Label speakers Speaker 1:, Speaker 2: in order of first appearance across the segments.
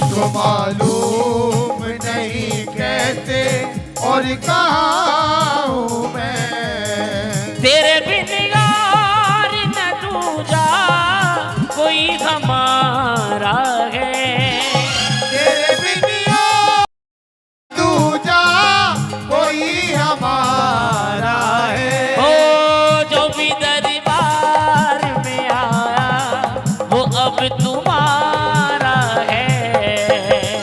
Speaker 1: मुझको मालूम नहीं कैसे और कहाँ हूँ मैं।
Speaker 2: तेरे बिन यार न दूजा कोई हमारा है।
Speaker 1: तेरे बिन यार दूजा कोई हमारा है।
Speaker 2: ओ जो भी दरबार में आया वो अब तुम्हारा है।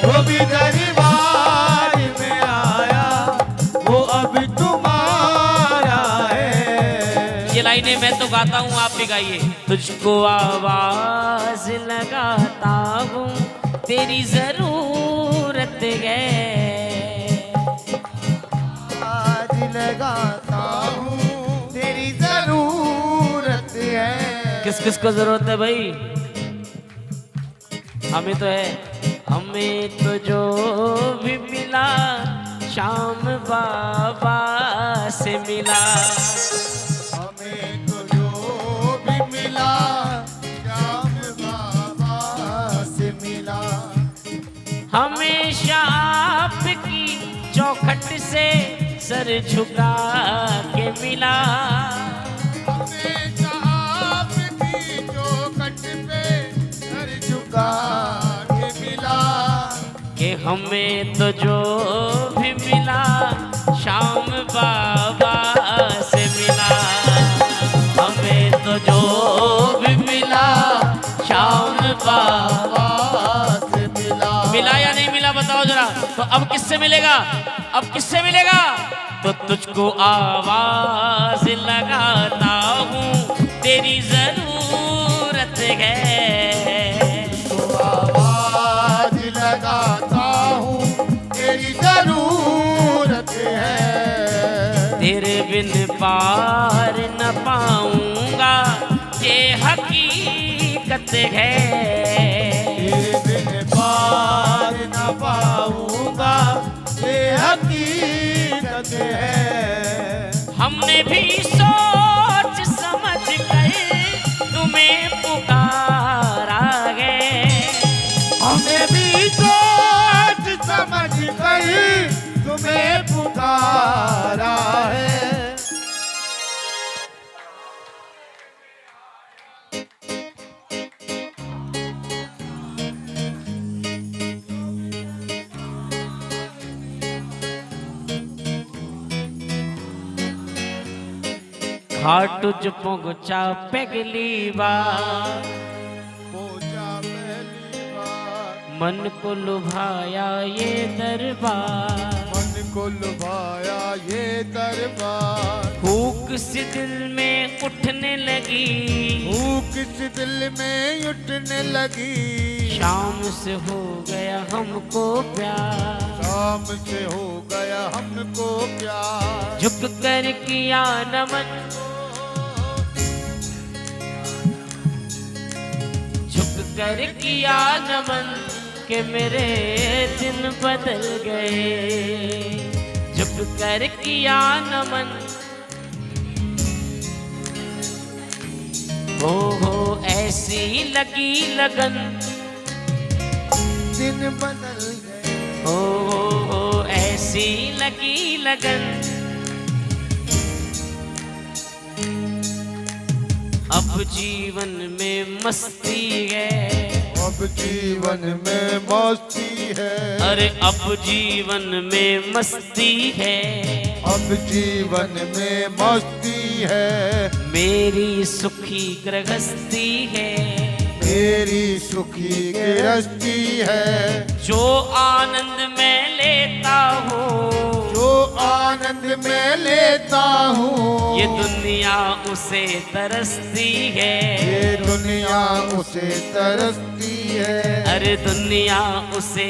Speaker 1: वो भी दरबार में आया वो अब तुम्हारा है।
Speaker 2: ये लाइनें मैं तो गाता हूँ, आप भी गाइए। तुझको आवाज लगाता हूँ तेरी जरूरत है।
Speaker 1: आज लगाता हूँ तेरी जरूरत है।
Speaker 2: किस किस को जरूरत है भाई? हमें तो है। हमें तो जो भी मिला शाम बाबा से मिला।
Speaker 1: हमें तो जो भी मिला श्याम बाबा से मिला।
Speaker 2: हमेशा आपकी चौखट से सर झुका के मिला।
Speaker 1: हमेशा आपकी चौखट पे सर झुका के मिला।
Speaker 2: कि हमें तो जो भी मिला शाम बाबा से मिला। हमें तो जो भी मिला शाम बाबा
Speaker 1: से मिला।
Speaker 2: मिला या नहीं मिला बताओ जरा। तो अब किससे मिलेगा? अब किससे मिलेगा? तो तुझको आवाज लगाता हूँ तेरी जरूरत है।
Speaker 1: तो आवाज लगाता हूँ तेरी जरूरत है।
Speaker 2: तेरे बिन पार न पाऊंगा ये हकीकत है।
Speaker 1: तेरे बिन पार न पाऊंगा ये हकीकत है।
Speaker 2: हमने भी सोच समझ कर तुम्हें पुकारा है।
Speaker 1: हमने भी सोच समझ कर तुम्हें पुकारा है।
Speaker 2: खाटू जो पहुंचा पहली बार
Speaker 1: पहुंचा पहली बार।
Speaker 2: मन को लुभाया ये दरबार।
Speaker 1: मन को लुभाया ये दरबार।
Speaker 2: भूख सी दिल में उठने लगी।
Speaker 1: भूख इस दिल में उठने लगी।
Speaker 2: शाम से हो गया हमको प्यार।
Speaker 1: शाम से हो गया हमको प्यार।
Speaker 2: झुक कर किया नमन। झुक कर किया नमन के मेरे दिन बदल गए। झुक कर किया नमन। हो ऐसी लगी लगन।
Speaker 1: दिन बदल गए।
Speaker 2: हो ऐसी लगी लगन। अब जीवन में मस्ती है।
Speaker 1: अब जीवन में मस्ती है।
Speaker 2: अरे अब जीवन में मस्ती है।
Speaker 1: अब जीवन में मस्ती है।
Speaker 2: मेरी सुखी गृहस्थी है।
Speaker 1: मेरी सुखी गृहस्थी है।
Speaker 2: जो आनंद मैं लेता हूँ।
Speaker 1: जो आनंद मैं लेता हूँ।
Speaker 2: ये दुनिया उसे तरसती है।
Speaker 1: ये दुनिया उसे तरसती है।
Speaker 2: अरे दुनिया उसे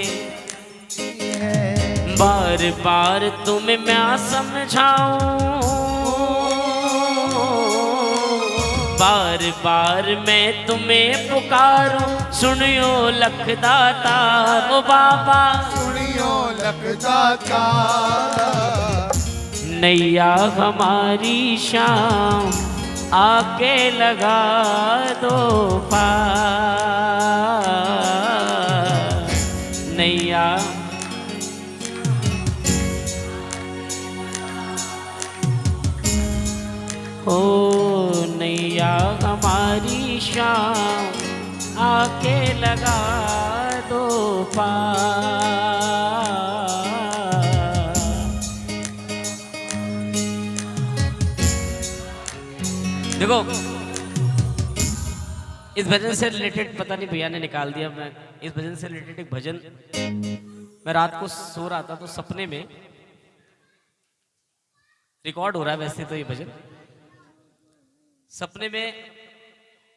Speaker 1: है।
Speaker 2: बार बार तुम्हें मैं समझाऊं। बार बार मैं तुम्हें पुकारूं। सुनियो लखदाता ओ बाबा।
Speaker 1: सुनियो लखदाता।
Speaker 2: नैया हमारी शाम आके लगा दो पार। नैया ओ नैया हमारी शाम आके लगा दो पार। देखो इस भजन से रिलेटेड पता नहीं भैया ने निकाल दिया, मैं इस भजन से रिलेटेड एक भजन, मैं रात को सो रहा था तो सपने में रिकॉर्ड हो रहा है वैसे तो ये भजन, सपने में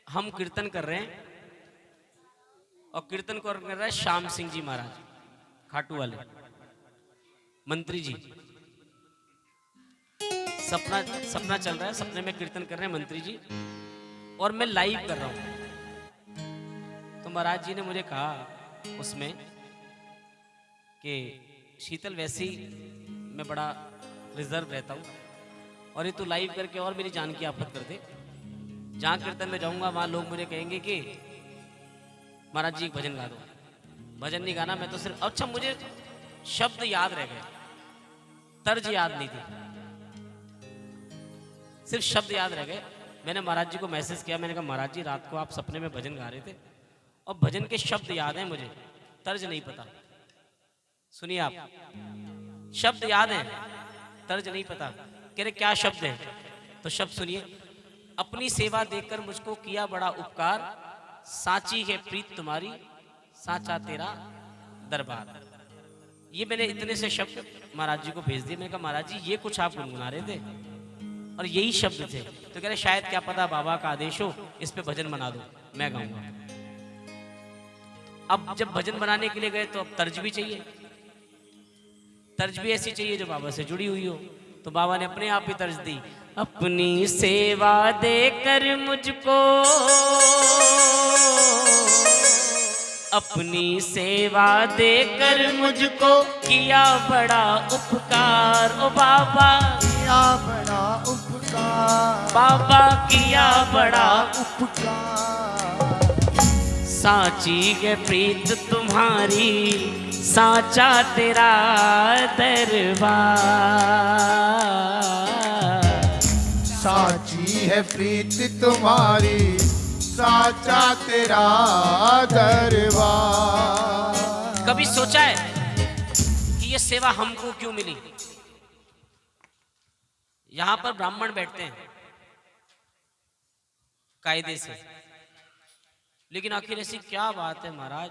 Speaker 2: हम कीर्तन कर रहे हैं और कीर्तन कर रहा है श्याम सिंह जी महाराज खाटू वाले मंत्री जी। सपना चल रहा है, सपने में कीर्तन कर रहे हैं मंत्री जी और मैं लाइव कर रहा हूं। तो महाराज जी ने मुझे कहा उसमें कि शीतल वैसे ही मैं बड़ा रिजर्व रहता हूं और ये तू लाइव करके और मेरी जान की आफत कर दे। जहां कीर्तन में जाऊंगा वहां लोग मुझे कहेंगे कि महाराज जी एक भजन गा दो। भजन नहीं गाना, मैं तो सिर्फ, अच्छा मुझे शब्द याद रह गए, तर्ज याद नहीं थी, सिर्फ शब्द याद रह गए। मैंने महाराज जी को मैसेज किया, मैंने कहा महाराज जी रात को आप सपने में भजन गा रहे थे और भजन के शब्द याद हैं मुझे, तर्ज नहीं पता। सुनिए आप, शब्द याद हैं, तर्ज नहीं पता। कह रहे क्या शब्द है? तो शब्द सुनिए, अपनी सेवा देखकर मुझको किया बड़ा उपकार, साची है प्रीत तुम्हारी, साचा तेरा दरबार। ये मैंने इतने से शब्द महाराज जी को भेज दिए। मैंने कहा महाराज जी ये कुछ आप गुनगुना रहे थे और यही शब्द थे। तो कह रहे शायद क्या पता बाबा का आदेश हो, इस पे भजन बना दो, मैं गाऊंगा। अब जब भजन बनाने के लिए गए तो अब तर्ज भी चाहिए, तर्ज भी ऐसी चाहिए जो बाबा से जुड़ी हुई हो। तो बाबा ने अपने आप ही तर्ज दी, अपनी सेवा देकर मुझको, अपनी सेवा देकर मुझको किया बड़ा उपकार। ओ बाबा
Speaker 1: किया बड़ा उपकार,
Speaker 2: बाबा किया बड़ा
Speaker 1: उपकार।
Speaker 2: साची है प्रीत तुम्हारी, साचा तेरा दरबार।
Speaker 1: साची है प्रीत तुम्हारी, साचा तेरा दरबार।
Speaker 2: कभी सोचा है कि ये सेवा हमको क्यों मिली? यहां पर ब्राह्मण बैठते हैं कायदे से, लेकिन आखिर ऐसी क्या बात है महाराज,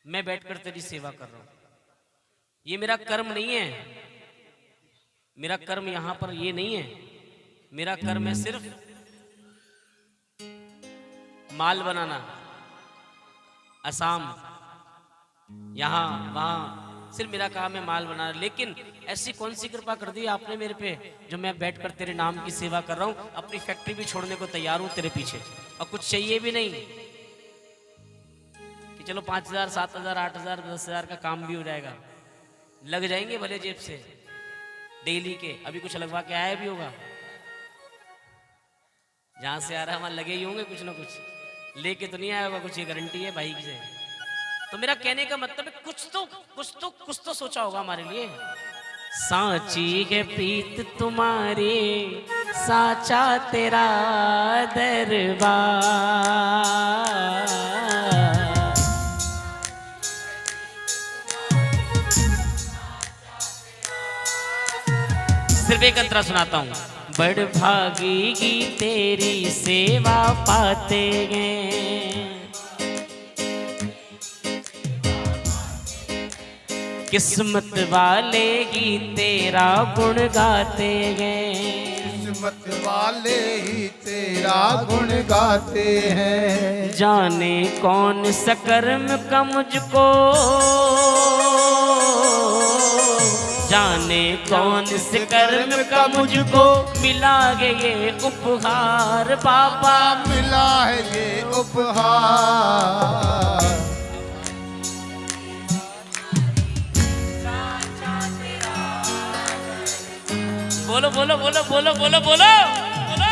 Speaker 2: मैं बैठकर तेरी सेवा कर रहा हूं। ये मेरा कर्म नहीं है, मेरा कर्म यहां पर ये नहीं है। मेरा कर्म है सिर्फ माल बनाना, असम यहां वहां, सिर्फ मेरा काम है माल बनाना। लेकिन ऐसी कौन सी कृपा कर दी आपने मेरे पे जो मैं बैठकर तेरे नाम की सेवा कर रहा हूं। अपनी फैक्ट्री भी छोड़ने को तैयार हूं तेरे पीछे, और कुछ चाहिए भी नहीं कि चलो 5,000 7,000 8,000 10,000 का काम भी हो जाएगा, लग जाएंगे भले जेब से डेली के। अभी कुछ लगवा के आया भी होगा, जहां से आ रहा है वहां लगे ही होंगे कुछ ना कुछ, लेके तो नहीं आया होगा कुछ, ये गारंटी है भाई से। तो मेरा कहने का मतलब है कुछ तो सोचा होगा हमारे लिए। साची है प्रीत तुम्हारी, साचा तेरा दरबार। सिर्फ एक अंतरा सुनाता हूं, बड़ भागी की तेरी सेवा पाते हैं, किस्मत वाले ही तेरा गुण गाते हैं,
Speaker 1: किस्मत वाले ही तेरा गुण गाते हैं।
Speaker 2: जाने कौन सकर्म का मुझको, जाने कौन से कर्म का मुझको मिला है ये उपहार। बाबा
Speaker 1: मिला है ये उपहार।
Speaker 2: बोलो बोलो बोलो बोलो बोलो बोलो बोलो।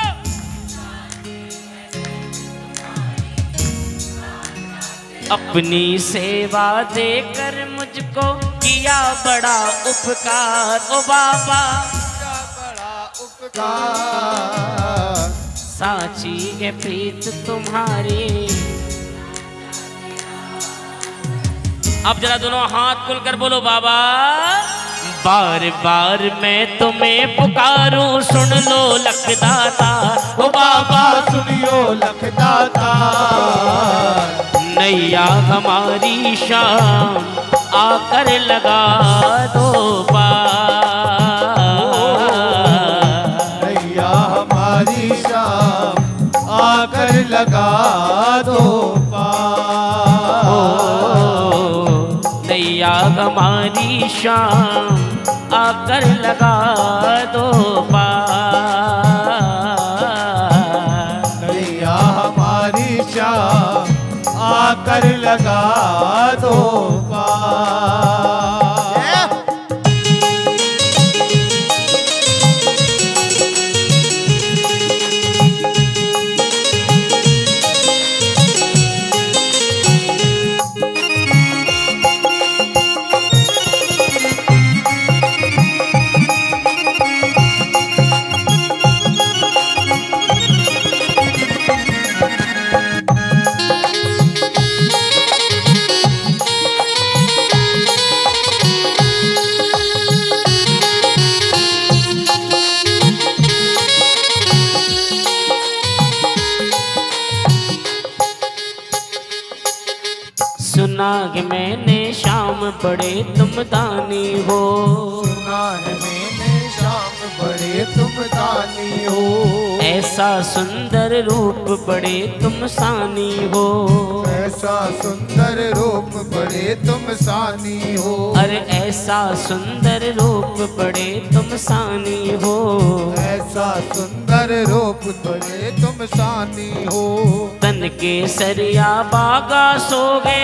Speaker 2: अपनी सेवा देकर मुझको किया बड़ा उपकार ओ बाबा,
Speaker 1: बड़ा उपकार।
Speaker 2: साची है प्रीत तुम्हारी। अब जरा दोनों हाथ खुलकर बोलो बाबा। बार बार मैं तुम्हें पुकारूं, सुन लो लखदाता ओ बाबा,
Speaker 1: सुनियो लखदाता।
Speaker 2: नैया हमारी शाम आकर लगा दो पार।
Speaker 1: नैया हमारी शाम आकर लगा दो पार।
Speaker 2: नैया हमारी शाम आकर लगा दो पार।
Speaker 1: नैया हमारी शाम आकर लगा दो पार।
Speaker 2: सुना है मैंने शाम बड़े तुम दानी हो,
Speaker 1: सुना है मैंने शाम बड़े तुम दानी हो।
Speaker 2: ऐसा सुंदर रूप बड़े तुम सानी हो,
Speaker 1: ऐसा सुंदर रूप बड़े तुम सानी हो।
Speaker 2: अरे ऐसा सुंदर रूप बड़े तुम सानी हो।
Speaker 1: ऐसा सुंदर रूप बड़े तुम सानी हो।
Speaker 2: तन के सरिया बागा सोगे,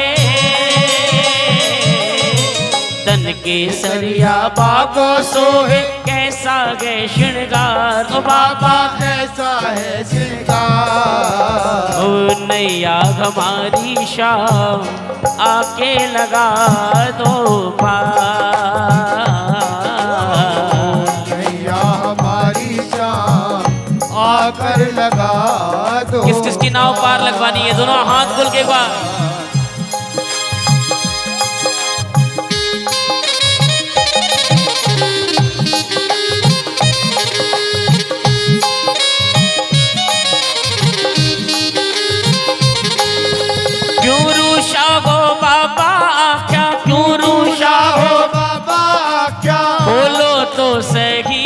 Speaker 2: तन के सरिया बागो सोहे, कैसा गे श्रृंगार ओ बाबा,
Speaker 1: कैसा है श्रृंगार।
Speaker 2: ओ नैया हमारी शाम आके लगा दो पार।
Speaker 1: नैया हमारी शाम आकर लगा दो।
Speaker 2: किस किस की नाव पार लगवानी है? दोनों हाथ खोल के एक बार। क्यों रूषा हो बाबा क्या, क्यों रूषा हो
Speaker 1: बाबा क्या,
Speaker 2: बोलो तो सही,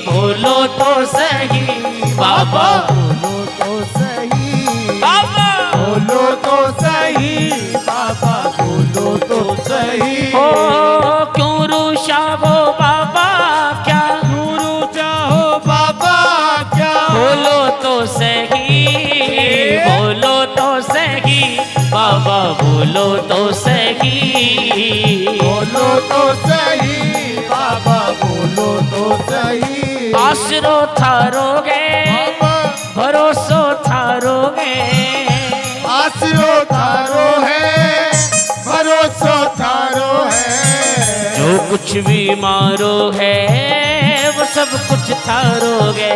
Speaker 2: बोलो तो सही बाबा,
Speaker 1: बोलो तो सही
Speaker 2: बाबा
Speaker 1: बोलो तो सही बाबा, बोलो तो सही।
Speaker 2: ओ क्यों रूषा हो बाबा क्या,
Speaker 1: क्यों रूठा हो बाबा क्या,
Speaker 2: बोलो तो सही, बोलो तो सही बाबा, बोलो तो सही,
Speaker 1: बोलो तो सही बाबा, बोलो तो सही।
Speaker 2: आसरो थारोगे, भरोसो थारोगे,
Speaker 1: आसरो थारो है, भरोसो थारो है।
Speaker 2: जो कुछ भी मारो है वो सब कुछ थारोगे।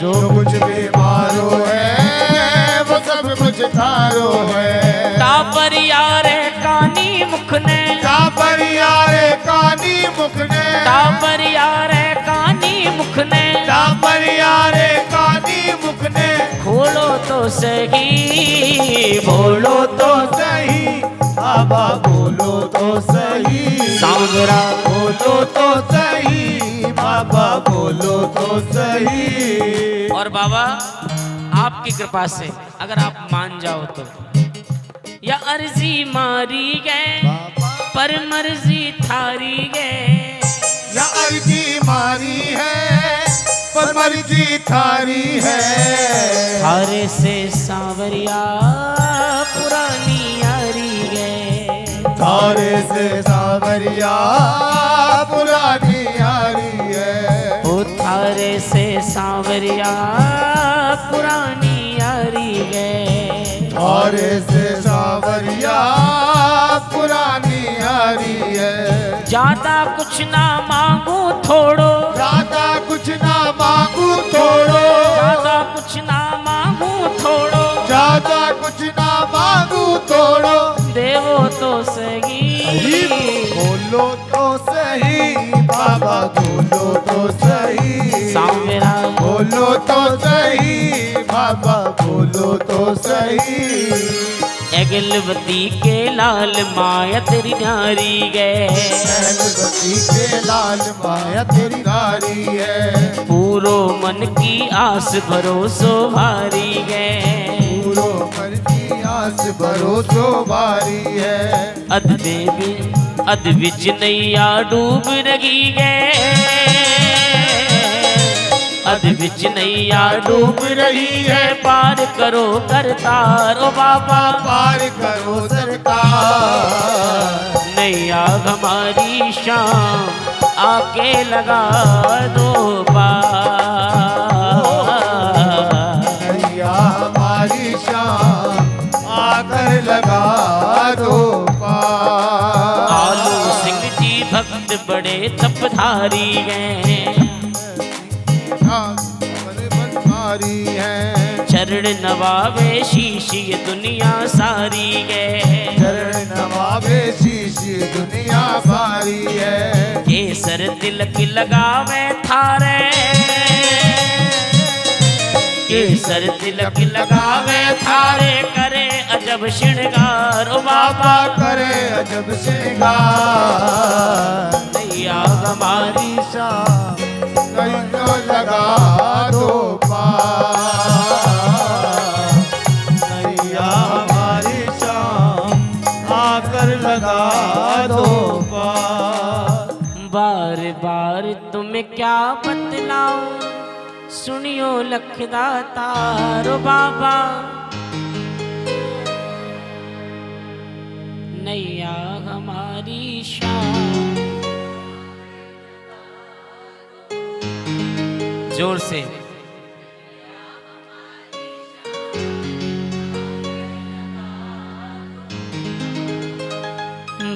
Speaker 1: जो कुछ भी मारो है वो सब कुछ थारो है।
Speaker 2: तापर यारे कानी मुखने,
Speaker 1: तापर यारे कानी मुखने,
Speaker 2: तापर यारे कानी मुखने,
Speaker 1: तापर यारे कानी मुखने।
Speaker 2: खोलो तो सही,
Speaker 1: बोलो तो सही बाबा, बोलो तो सही।
Speaker 2: सांवरा
Speaker 1: बोलो तो सही बाबा, बोलो तो सही।
Speaker 2: और बाबा आपकी कृपा से अगर आप मान जाओ तो या अर्जी मारी गए पर मर्जी थारी गए,
Speaker 1: या अर्जी मारी है पर मर्जी थारी है।
Speaker 2: थारे से सांवरिया पुरानी यारी गए,
Speaker 1: थारे से सांवरिया पुरानी यारी है।
Speaker 2: ओ थारे से सांवरिया पुरानी यारी गए,
Speaker 1: थारे से सांवरिया
Speaker 2: ज्यादा कुछ ना मांगू थोड़ो,
Speaker 1: ज्यादा कुछ ना मांगू थोड़ो,
Speaker 2: ज्यादा कुछ ना मांगू थोड़ो,
Speaker 1: ज्यादा कुछ ना मांगू थोड़ो,
Speaker 2: देवो तो सही।
Speaker 1: बोलो तो सही बाबा, बोलो तो सही
Speaker 2: सांवरा
Speaker 1: बोलो तो सही बाबा, बोलो तो सही।
Speaker 2: अगलवती के लाल माया तेरी नारी गए,
Speaker 1: अगरबत्ती के लाल माया तेरी नारी है,
Speaker 2: पूरो मन की आस भरोसो भारी गए,
Speaker 1: पूरो मन की आस भरोसो भारी है।
Speaker 2: अध देवी अध बिच नैया डूब रही गए, अध बिच नैया डूब रही है, पार करो करतार ओ बाबा,
Speaker 1: पार करो सरकार।
Speaker 2: नैया हमारी शाम आके लगा दो पार,
Speaker 1: नैया हमारी शाम आकर लगा दो पार।
Speaker 2: आलू सिंह जी भक्त बड़े तपधारी गए,
Speaker 1: बनवारी है,
Speaker 2: चरण नवावे शीश ये दुनिया सारी गए,
Speaker 1: चरण नवाबे शीश दुनिया सारी है,
Speaker 2: केसर तिलक लगावे थारे, केसर तिलक लगावे थारे, करे अजब श्रृंगार ओ बाबा,
Speaker 1: करे अजब श्रृंगार।
Speaker 2: नैया हमारी
Speaker 1: शाम नैया लगा दो पार, नैया हमारी शाम आकर लगा दो पार।
Speaker 2: बार बार तुम्हें क्या बतलाऊं, सुनियो लखदातार ओ बाबा, नैया हमारी शान। जोर से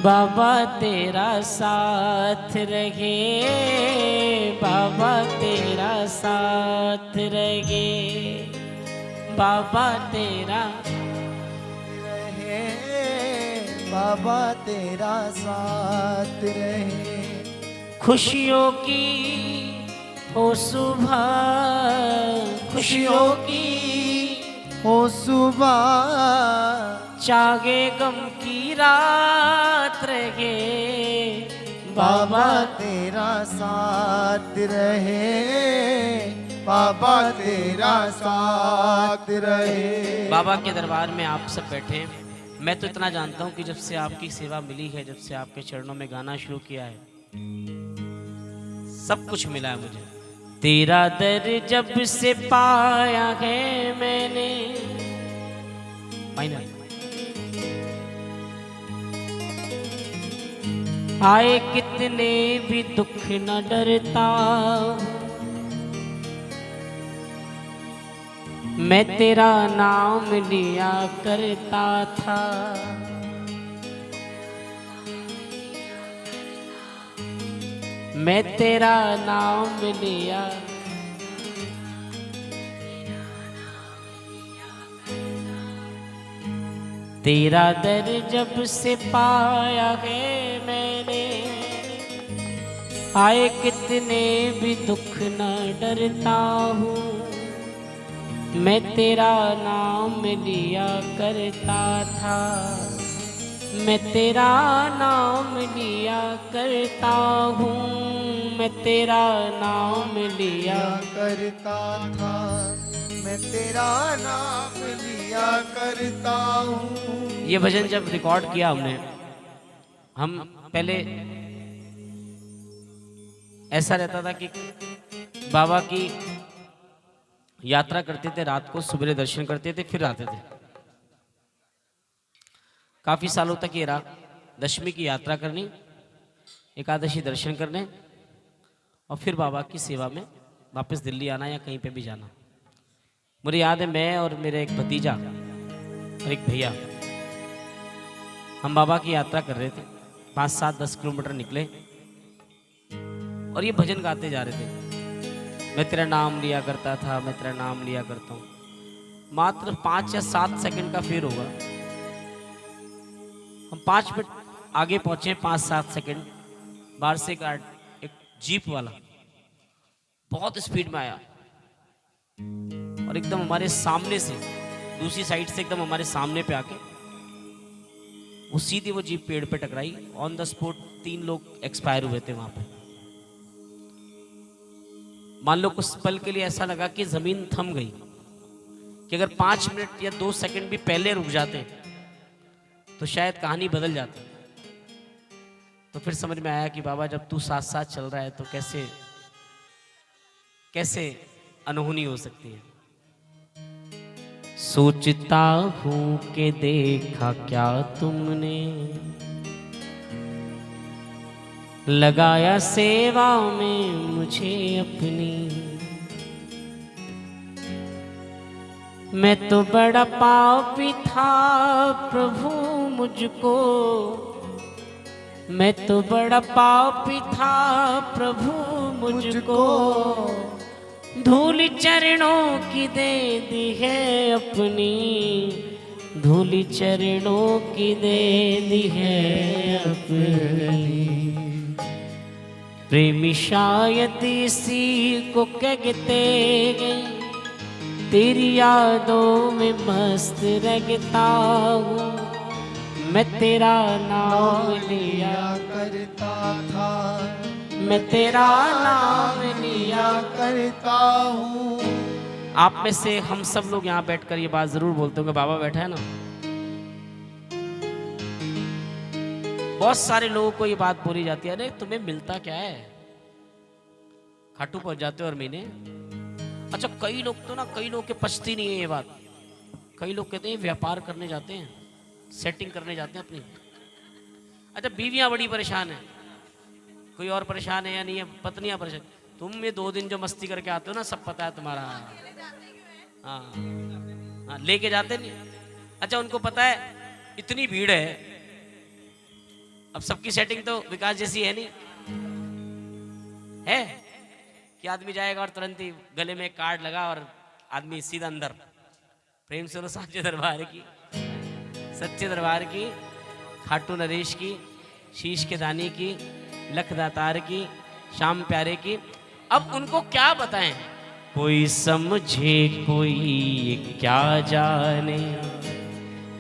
Speaker 2: बाबा तेरा साथ रहे, बाबा तेरा साथ रहे, बाबा तेरा
Speaker 1: रहे, बाबा तेरा साथ रहे,
Speaker 2: खुशियों की हो सुबह, खुशियों की
Speaker 1: हो सुबह,
Speaker 2: चागे गम की रात रहे,
Speaker 1: बाबा तेरा साथ रहे, बाबा तेरा साथ रहे।
Speaker 2: बाबा के दरबार में आप सब बैठे हैं। मैं तो इतना जानता हूँ कि जब से आपकी सेवा मिली है, जब से आपके चरणों में गाना शुरू किया है, सब कुछ मिला है मुझे। तेरा दर जब से पाया है मैंने, माइनर आए कितने भी दुख न डरता, मैं तेरा नाम लिया करता था, मैं तेरा नाम लिया, तेरा दर जब से पाया है मैंने, आए कितने भी दुख न डरता हूँ, मैं तेरा नाम लिया करता था, मैं तेरा नाम लिया करता हूँ, मैं तेरा नाम लिया
Speaker 1: करता था, मैं तेरा नाम लिया करता हूँ।
Speaker 2: ये भजन जब रिकॉर्ड किया हमने, हम पहले ऐसा रहता था कि बाबा की यात्रा करते थे, रात को सुबह दर्शन करते थे, फिर आते थे। काफी सालों तक ये रहा, दशमी की यात्रा करनी, एकादशी दर्शन करने और फिर बाबा की सेवा में वापस दिल्ली आना या कहीं पे भी जाना। मुझे याद है, मैं और मेरा एक भतीजा और एक भैया, हम बाबा की यात्रा कर रहे थे। 5, 7, 10 किलोमीटर निकले
Speaker 3: और ये भजन गाते जा रहे थे, मैं तेरा नाम लिया करता था, मैं तेरा नाम लिया करता हूँ। मात्र 5 या 7 सेकंड का फेर होगा, हम 5 मिनट आगे पहुंचे, 5-7 सेकंड, बाहर से एक जीप वाला बहुत स्पीड में आया और एकदम हमारे सामने से, दूसरी साइड से एकदम हमारे सामने पे आके वो सीधे वो जीप पेड़ पे टकराई। ऑन द स्पॉट 3 लोग एक्सपायर हुए थे वहां पे। मान लो कुछ पल के लिए ऐसा लगा कि जमीन थम गई, कि अगर 5 मिनट या 2 सेकंड भी पहले रुक जाते तो शायद कहानी बदल जाती। तो फिर समझ में आया कि बाबा जब तू साथ साथ चल रहा है तो कैसे अनहोनी हो सकती है। सोचता हूं कि देखा क्या तुमने, लगाया सेवा में मुझे अपनी। मैं तो बड़ा पापी था प्रभु मुझको, मैं तो बड़ा पापी था प्रभु मुझको। धूल चरणों की दे दी है अपनी, धूल चरणों की दे दी है अपनी। प्रेमी शायद इसी को कहते हैं, तेरी यादों में मस्त रहता हूँ। मैं तेरा नाम लिया
Speaker 1: करता था,
Speaker 3: मैं तेरा नाम लिया
Speaker 1: करता हूँ।
Speaker 3: आप में से हम सब लोग यहाँ बैठकर ये बात जरूर बोलते होंगे, बाबा बैठा है ना। बहुत सारे लोगों को ये बात बोली जाती है, अरे तुम्हें मिलता क्या है, खाटू पहुंच जाते हो और महीने। अच्छा कई लोग तो ना, कई लोग के पछती नहीं है ये बात। कई लोग कहते हैं व्यापार करने जाते हैं, सेटिंग करने जाते हैं अपनी। अच्छा बीवियां बड़ी परेशान है, कोई और परेशान है या नहीं है, पत्नियां परेशान। तुम ये 2 दिन जो मस्ती करके आते हो ना, सब पता है तुम्हारा। हाँ लेके जाते नहीं। अच्छा उनको पता है इतनी भीड़ है, अब सबकी सेटिंग तो विकास जैसी है नहीं है कि आदमी जाएगा और तुरंत ही गले में कार्ड लगा और आदमी सीधा अंदर। प्रेम से साचे दरबार की, सच्चे दरबार की, खाटू नरेश की, शीश के दानी की, लखदातार की, श्याम प्यारे की। अब उनको क्या बताएं, कोई समझे कोई क्या जाने,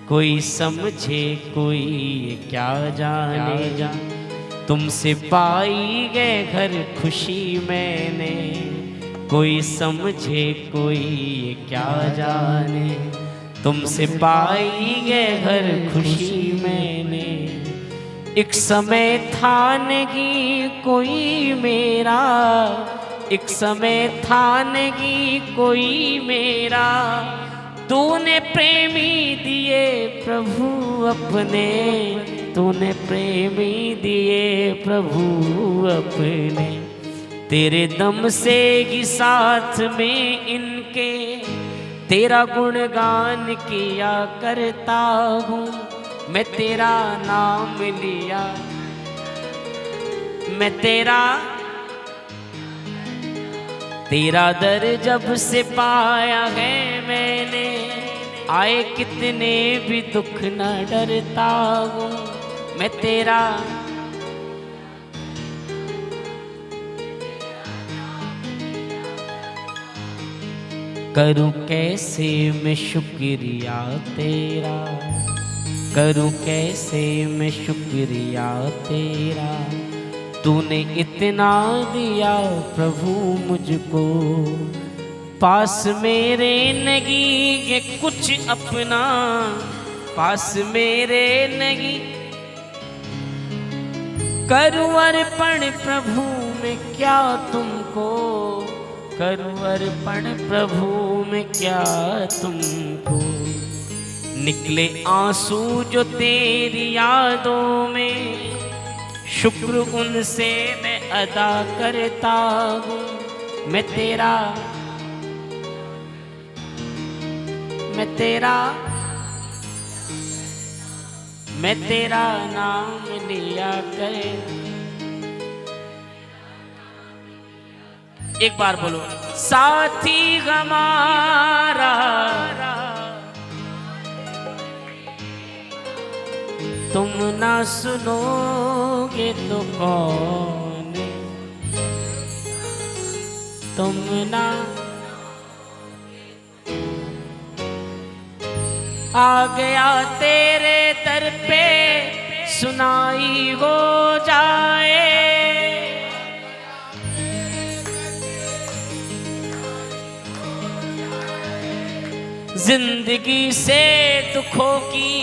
Speaker 3: कोई समझे कोई क्या जाने। तुमसे पाई गए घर खुशी मैंने, कोई समझे कोई क्या जाने। तुमसे पाई गए घर खुशी मैंने। एक समय था नहीं कोई मेरा, एक समय था नहीं कोई मेरा। तूने प्रेमी दिए प्रभु अपने, तूने प्रेमी दिए प्रभु अपने। तेरे दम से ही साथ में इनके, तेरा गुणगान किया करता हूँ। मैं तेरा नाम लिया, मैं तेरा दर जब से पाया है मैंने। आए कितने भी दुख न डरता हूँ। मैं तेरा करूँ कैसे मैं शुक्रिया तेरा, करूँ कैसे मैं शुक्रिया तेरा। तूने इतना दिया प्रभु मुझको, पास मेरे नहीं ये कुछ अपना, पास मेरे नहीं। करूँ अर्पण प्रभु में क्या तुमको, करूँ अर्पण प्रभु में क्या तुमको। निकले आंसू जो तेरी यादों में, शुक्र उनसे मैं अदा करता हूँ। मैं तेरा, मैं तेरा, मैं तेरा नाम लिया कर। एक बार बोलो, साथी हमारा तुम ना सुनोगे तो कौन, तुम ना आ गया तेरे दर पे सुनाई हो जाए, जिंदगी से दुखों की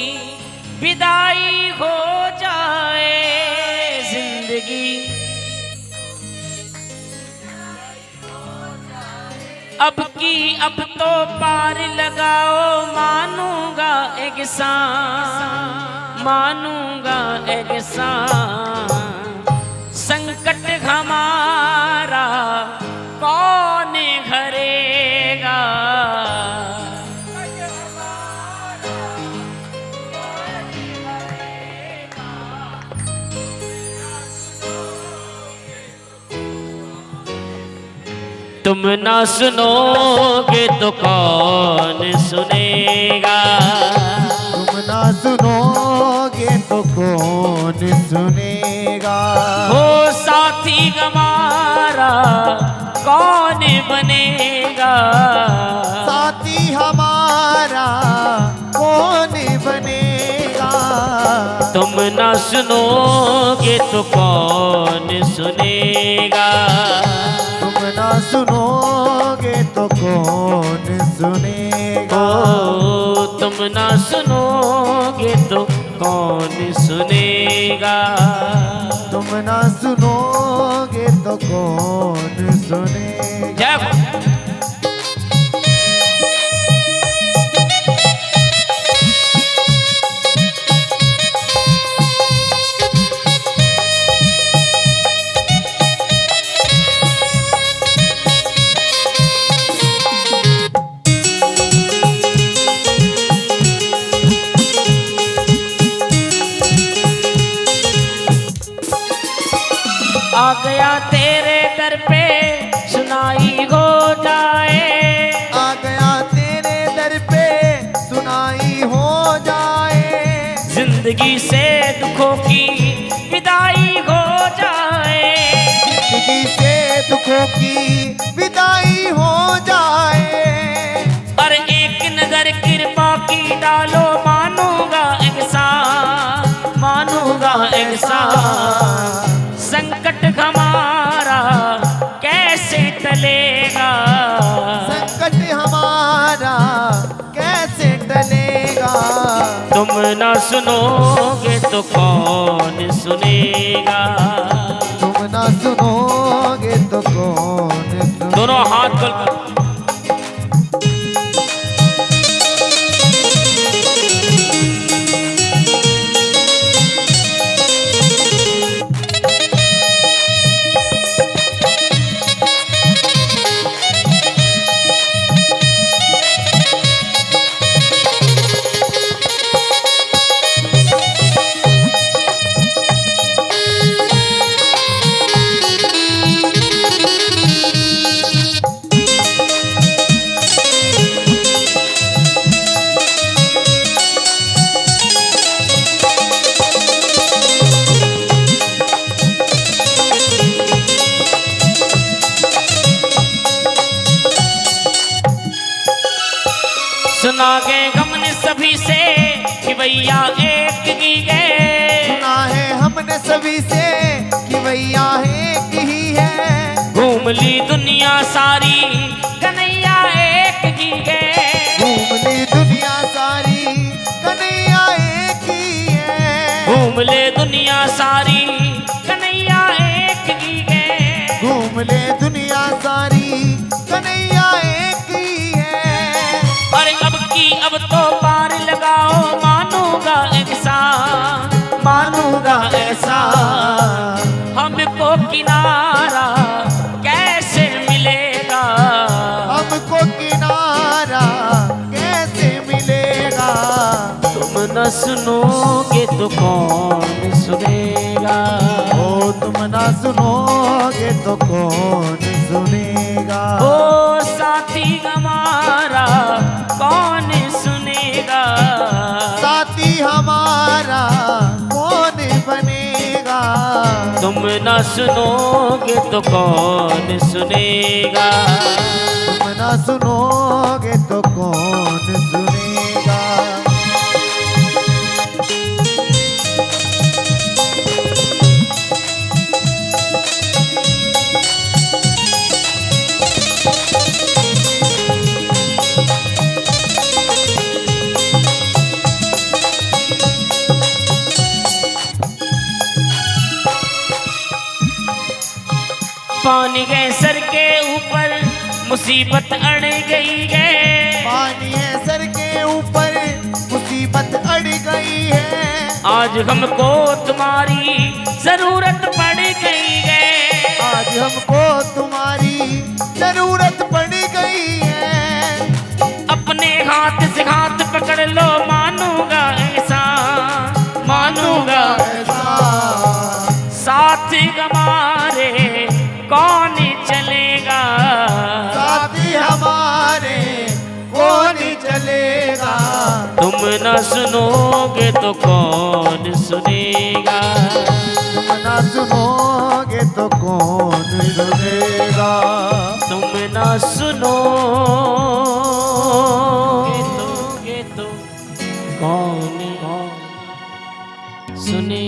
Speaker 3: विदाई हो जाए, जिंदगी अब की अब तो पार लगाओ, मानूंगा एहसान, मानूंगा एहसान, संकट हमारा कौन हरेगा, तुम ना सुनोगे तो कौन सुनेगा,
Speaker 1: तुम ना सुनोगे तो कौन सुनेगा,
Speaker 3: हो साथी हमारा कौन बनेगा,
Speaker 1: साथी हमारा कौन बनेगा,
Speaker 3: तुम ना सुनोगे तो कौन सुनेगा,
Speaker 1: तुम ना सुनोगे तो कौन सुनेगा,
Speaker 3: ओ तुम ना सुनोगे तो कौन सुनेगा,
Speaker 1: तुम ना सुनोगे तो कौन सुनेगा।
Speaker 3: जय हो। आ गया तेरे दर पे सुनाई हो जाए,
Speaker 1: आ गया तेरे दर पे सुनाई हो जाए,
Speaker 3: जिंदगी से दुखों की विदाई हो जाए,
Speaker 1: जिंदगी से दुखों की विदाई हो जाए,
Speaker 3: और एक नजर कृपा की डालो, मानूंगा एहसान, मानूंगा एहसान, संकट हमारा कैसे टलेगा,
Speaker 1: संकट हमारा कैसे टलेगा,
Speaker 3: तुम ना सुनोगे तो कौन सुनेगा,
Speaker 1: तुम ना सुनोगे तो कौन सुनेगा।
Speaker 3: दोनों हाथ खोलकर सुना गए हमने सभी से कि भैया एक ही है,
Speaker 1: सुना है हमने सभी से कि भैया एक ही है,
Speaker 3: घूम ली दुनिया सारी कन्हैया एक ही है,
Speaker 1: घूम ली दुनिया सारी कन्हैया एक ही है,
Speaker 3: घूम ले दुनिया सारी कन्हैया एक ही है,
Speaker 1: घूम ले दुनिया सारी कन्हैया एक ही है,
Speaker 3: और अब तो पार लगाओ, मानूंगा एहसान, मानूंगा एहसान, हमको किनारा कैसे मिलेगा,
Speaker 1: हमको किनारा कैसे मिलेगा,
Speaker 3: तुम न सुनोगे तो कौन सुनेगा,
Speaker 1: ओ तुम ना सुनोगे तो कौन सुनेगा।
Speaker 3: ओ साथी हमारा कौन सुनेगा,
Speaker 1: साथी हमारा कौन बनेगा।
Speaker 3: तुम न सुनोगे तो कौन सुनेगा,
Speaker 1: तुम न सुनोगे तो कौन सुनेगा।
Speaker 3: पानी गए सर के ऊपर मुसीबत अड़ गई है,
Speaker 1: पानी है सर के ऊपर मुसीबत अड़ गई है।
Speaker 3: आज हमको तुम्हारी जरूरत पड़ गई है,
Speaker 1: आज हमको तुम्हारी जरूरत पड़ गई है।
Speaker 3: अपने हाथ से हाथ पकड़ लो, मानूंगा ऐसा मानूंगा
Speaker 1: ऐसा।
Speaker 3: साथ हमारे कौन चलेगा,
Speaker 1: साथी हमारे कौन चलेगा।
Speaker 3: तुम न सुनोगे तो कौन सुनेगा,
Speaker 1: तुम न सुनोगे तो कौन सुनेगा।
Speaker 3: तुम न सुनोगे तो कौन सुने।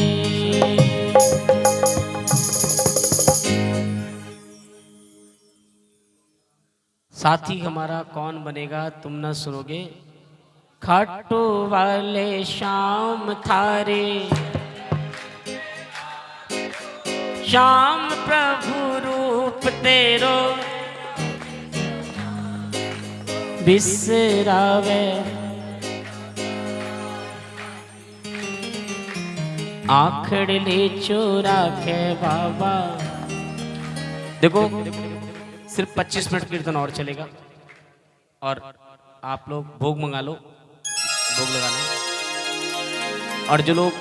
Speaker 3: साथी हमारा कौन बनेगा, तुम न सुनोगे। खाटू वाले शाम थारे, श्याम प्रभु रूप तेरो बिसरावे, आखड़ ले चोरा के बाबा। देखो सिर्फ 25 मिनट कीर्तन और चलेगा और आप लोग भोग मंगा लो, भोग लगाना है। और जो लोग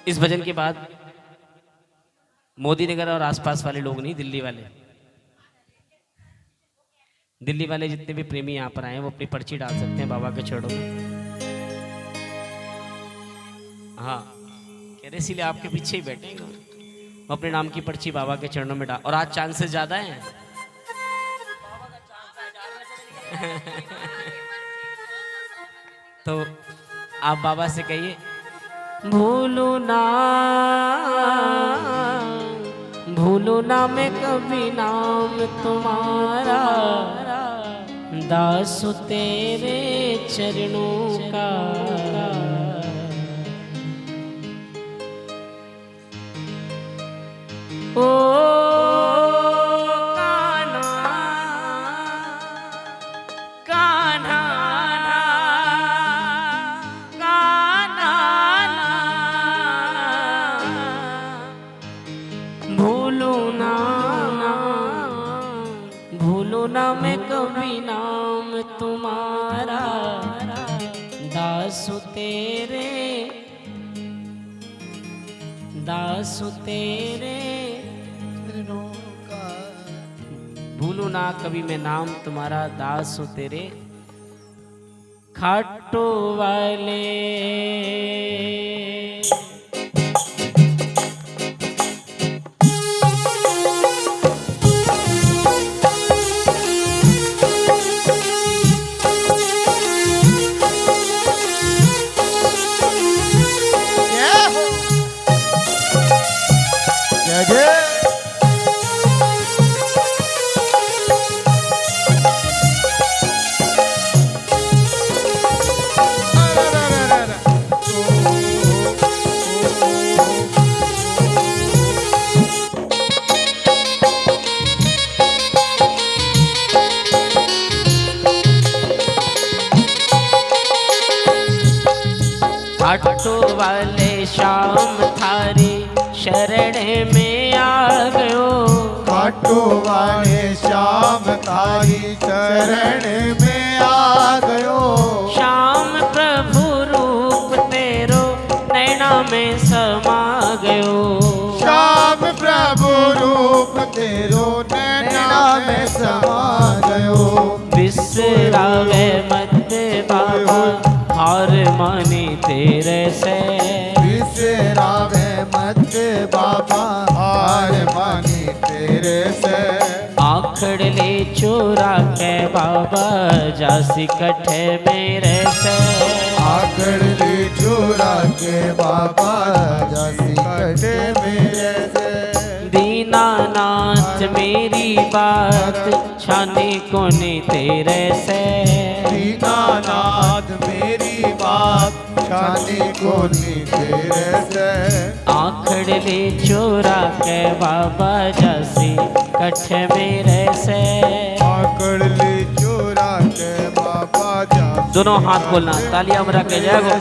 Speaker 3: इस भजन के बाद मोदी नगर और आसपास वाले लोग नहीं, दिल्ली वाले, दिल्ली वाले जितने भी प्रेमी यहाँ पर आए हैं वो अपनी पर्ची डाल सकते हैं बाबा के चरणों में। हाँ कह रहे इसीलिए आपके पीछे ही बैठे हैं, वो अपने नाम की पर्ची बाबा के चरणों में डाल। और आज चांसेस ज्यादा हैं तो आप बाबा से कहिए भूलू ना मैं कभी नाम तुम्हारा, दासु तेरे चरणों का। ओ ना मैं कभी नाम तुम्हारा, दासु तेरे भूलू ना कभी मैं नाम तुम्हारा, दासु तेरे खाटू वाले। खाटू वाले श्याम थारी शरण में आ गयो,
Speaker 1: खाटू वाले श्याम थारी शरण में आ गयो।
Speaker 3: श्याम प्रभु रूप तेरो नैना में समा गयो,
Speaker 1: श्याम प्रभु प्रभु रूप तेरो नैना में समा गयो।
Speaker 3: बिसरावे मत बाबा हार मानी तेरे से।
Speaker 1: बिसरावे मत बाबा हार मानी तेरे से।
Speaker 3: आखड़ ले चोरा के बाबा जासी कठे मेरे से।
Speaker 1: आखड़ ले चोरा के बाबा जासी कठे मेरे से।
Speaker 3: दीनानाथ मेरी बात छाने कोने तेरे से।
Speaker 1: दीनानाथ मेरी बात छाने कोने तेरे से।
Speaker 3: आखड़ ले चोरा के बाबा जासी कठे मेरे से।
Speaker 1: आकड़ ले चोरा के बाबा जा।
Speaker 3: दोनों हाथ बोलना, तालियां बजा के जय हो।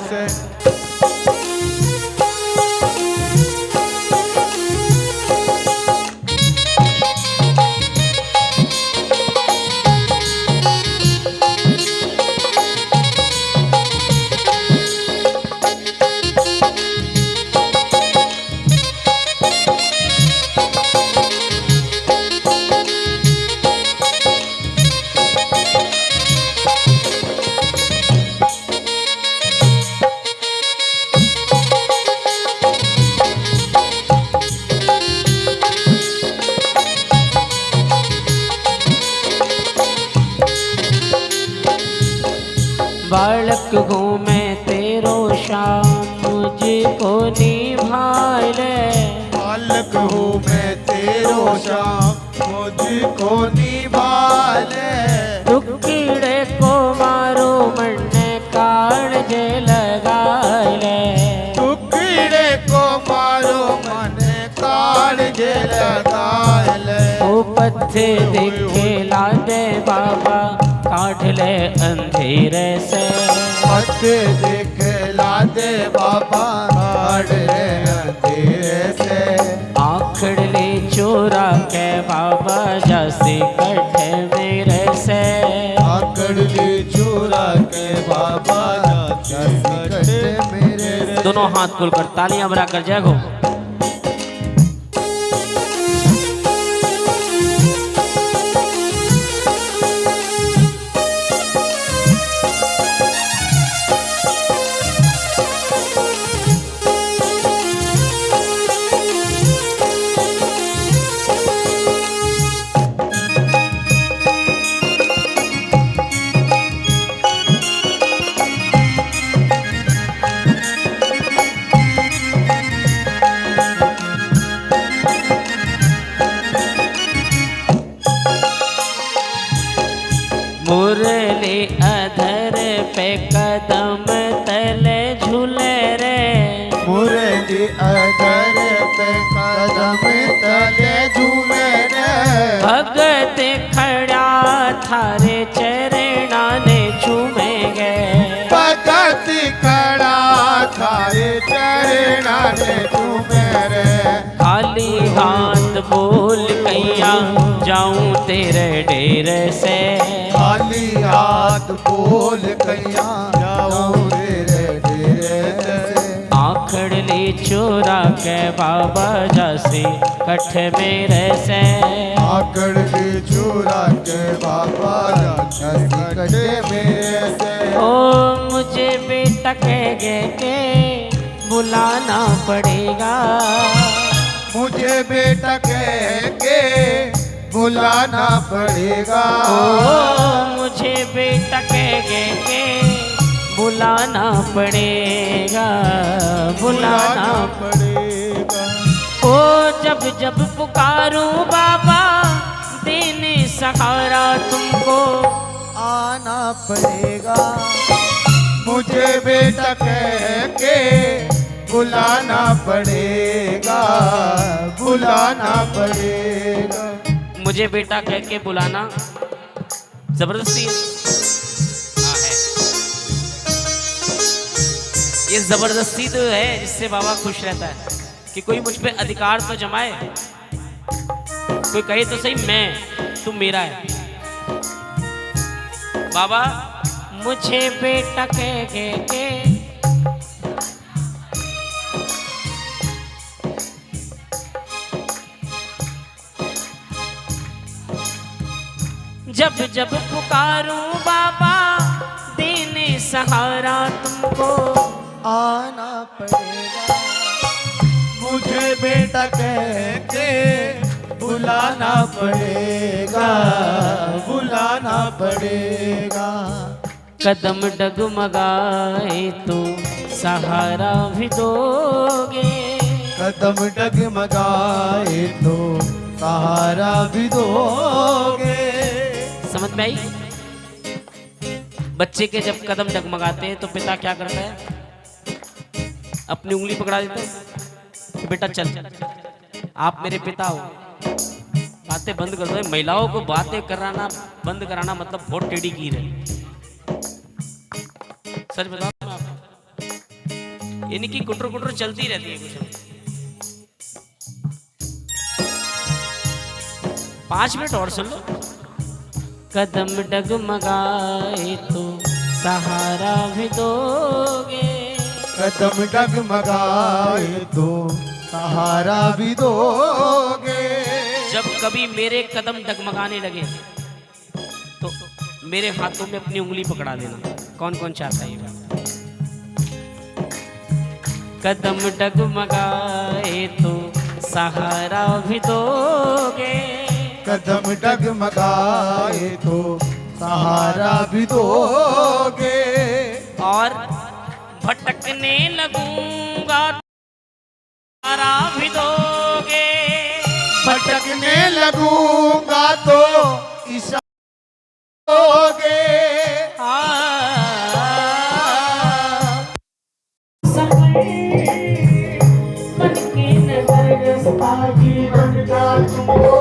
Speaker 3: बालक हूँ मैं तेरो शाम मुझको निभाले।
Speaker 1: बालक हूँ मैं तेरो शाम मुझको निभाले।
Speaker 3: दुखड़े को मारो मन काढ़े लगाले।
Speaker 1: टुकड़े को मारो मन काढ़े लगाले।
Speaker 3: ओ पत्थे देखे ला दे बाबा काट ले अंधेरे से।
Speaker 1: पत्ते दिखला दे बाबा काट ले अंधेरे से।
Speaker 3: आखड़ ले चोरा के बाबा जासी कठे मेरे से।
Speaker 1: आकड़ ले चोरा के बाबा जासी कठे मेरे से।
Speaker 3: दोनों हाथ खोलकर तालियां बजाकर जय हो। मुरली अधर पे कदम तले झूले रे।
Speaker 1: मुरली अधर पे कदम तले झूमे रे।
Speaker 3: भगत खड़ा थारे चरणा ने झूमेंगे।
Speaker 1: भगत खड़ा थारे चरणा ने झूमे रे।
Speaker 3: खाली हाथ बोल कैया जाऊं तेरे डेरे से।
Speaker 1: खाली हाथ बोल कैया जाऊं तेरे डेरे से।
Speaker 3: आखड़ ले चोरा के बाबा जासी कठे मेरे से।
Speaker 1: आकड़ ले चोरा के बाबा जासी कठे मेरे से।
Speaker 3: ओ मुझे बेटा कह के बुलाना पड़ेगा।
Speaker 1: मुझे बेटा कह के बुलाना पड़ेगा।
Speaker 3: ओ मुझे बेटा कह के बुलाना पड़ेगा। बुलाना
Speaker 1: पड़ेगा।
Speaker 3: ओ जब जब पुकारूं बाबा देने सहारा तुमको
Speaker 1: आना पड़ेगा। मुझे बेटा कह के बुलाना पड़ेगा। बुलाना पड़ेगा।
Speaker 3: मुझे बेटा कह के बुलाना जबरदस्ती हाँ है। ये जबरदस्ती तो है जिससे बाबा खुश रहता है कि कोई मुझ पे अधिकार तो जमाए। कोई कहे तो सही मैं तुम मेरा है। बाबा मुझे बेटा कह के जब जब पुकारूं बाबा देने सहारा तुमको
Speaker 1: आना पड़ेगा, मुझे बेटा कह के बुलाना पड़ेगा, बुलाना पड़ेगा।
Speaker 3: कदम डगमगाए तो सहारा भी दोगे,
Speaker 1: कदम डगमगाए तो सहारा भी दोगे।
Speaker 3: समझ में आई? बच्चे के जब कदम डगमगाते हैं तो पिता क्या करता है? अपनी उंगली पकड़ा देता है कि बेटा चल, आप मेरे पिता हो, बातें बंद कर दो। महिलाओं को बातें कराना बंद कराना मतलब बहुत टेढ़ी कीर है। सच बताओ मैं आपको, यानी कि कुटर कुटर चलती रहती है कुछ। 5 मिनट और सुन लो। कदम डगमगाए तो सहारा भी दोगे,
Speaker 1: कदम डगमगाए तो सहारा भी दोगे।
Speaker 3: जब कभी मेरे कदम डगमगाने लगे तो मेरे हाथों में अपनी उंगली पकड़ा देना। कौन कौन चाहता है ये बात? कदम डगमगाए तो सहारा भी दोगे,
Speaker 1: कदम डगमगाए तो सहारा भी दोगे।
Speaker 3: और भटकने लगूंगा सहारा भी दोगे,
Speaker 1: भटकने लगूंगा तो इशारा दोगे।
Speaker 3: बनके नजर
Speaker 1: जीवन का तुमको